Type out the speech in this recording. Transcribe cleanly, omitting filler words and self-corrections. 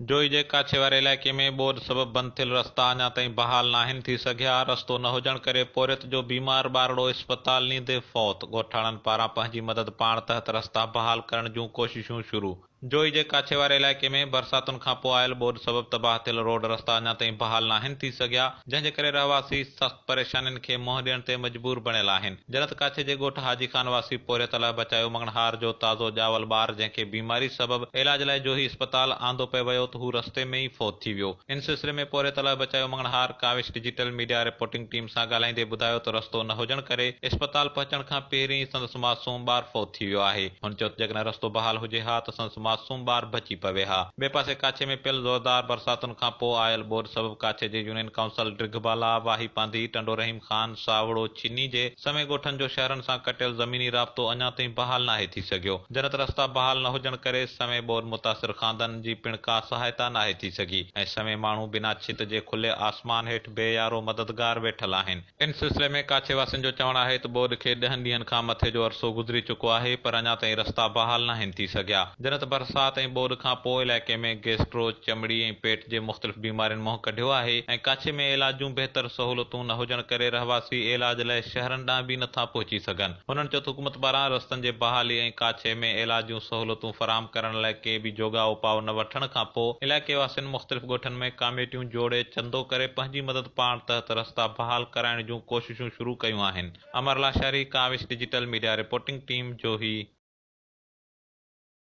जोई जे काछे वारे इलाइक़े में ॿोॾि सबबि बंदि थियल रस्ता अञा ताईं बहाल नाहिनि थी सघिया। रस्तो न हुजण करे पोरियत जो बीमार ॿारड़ो इस्पताल नींदे फ़ौत। ॻोठाणनि पारां पंहिंजी मदद पाण तहत रस्ता बहाल करण जूं कोशिशूं शुरू। जोई जे काछे वारे इलाइक़े में बरसातुनि खां पोइ आयल ॿोॾि सबबि तबाह थियल रोड रस्ता अञा ताईं बहाल नाहिनि थी सघिया, जंहिं जे करे रहवासी सख़्त परेशानियुनि खे मुंहुं ॾियण ते मजबूर बणियल आहिनि। जनत काछे जे ॻोठ हाजी खान वासी पोरियत लाइ बचायो मंगणहार जो ताज़ो ॼावल ॿार, जंहिंखे बीमारी सबबि इलाज लाइ जोही इस्पताल आंदो पिए वियो त हू रस्ते में ई फ़ौत थी वियो। इन सिलसिले में पोरियत लाइ बचायो मंगणहार Kaavish digital media reporting team सां ॻाल्हाईंदे ॿुधायो त रस्तो न हुजण करे इस्पताल पहुचण खां पहिरीं संदसि मासूम ॿार फ़ौत थी वियो आहे। हुन चयो त जेकॾहिं रस्तो बहाल हुजे हा त संदसि मासूम ॿार बची पवे हा। ॿिए पासे काछे में पियल ज़ोरदार बरसातुनि खां पोइ आयल ॿोॾि सबबि काछे जे यूनियन काउंसिल ड्रिघबाला, वाही पांधी, टंडो रहीम खान, सावड़ो, छिनी जे समेत ॻोठनि जो शहरनि सां कटियल ज़मीनी राब्तो अञा ताईं बहाल नाहे थी सघियो। जनत रस्ता बहाल न हुजण करे समय ॿोॾि मुतासिर खानदाननि जी पिण का सहायता नाहे थी सघी ऐं समय माण्हू बिना छित जे खुले आसमान हेठि बेयारो मददगार वेठल आहिनि। इन सिलसिले में काछे वासियुनि जो चवणु आहे त ॿोॾि खे 10 ॾींहनि खां मथे जो अरसो गुज़री चुको आहे, पर अञा ताईं रस्ता बहाल नाहिनि थी सघिया। जनत बरसात ऐं ॿोॾि खां पोइ इलाइक़े में गैस्ट्रो, चमड़ी ऐं पेट जे मुख़्तलिफ़ बीमारियुनि मुंहुं कढियो आहे ऐं काछे में इलाज जूं बहितर सहूलियतूं न हुजण करे रहवासी इलाज लाइ शहरनि ॾांहुं बि नथा पहुची सघनि। हुननि चयो त हुकूमत पारां रस्तनि जे बहाली ऐं काछे में इलाज जूं सहूलियतूं फराहम करण लाइ के बि जोगा उपाउ न वठण खां पोइ इलाइक़े वासियुनि मुख़्तलिफ़ ॻोठनि में कमेटियूं जोड़े चंदो करे पंहिंजी मदद पाण तहत रस्ता बहाल कराइण जूं कोशिशूं शुरू कयूं आहिनि। अमरला शहरी, Kaavish digital media reporting team, जोही।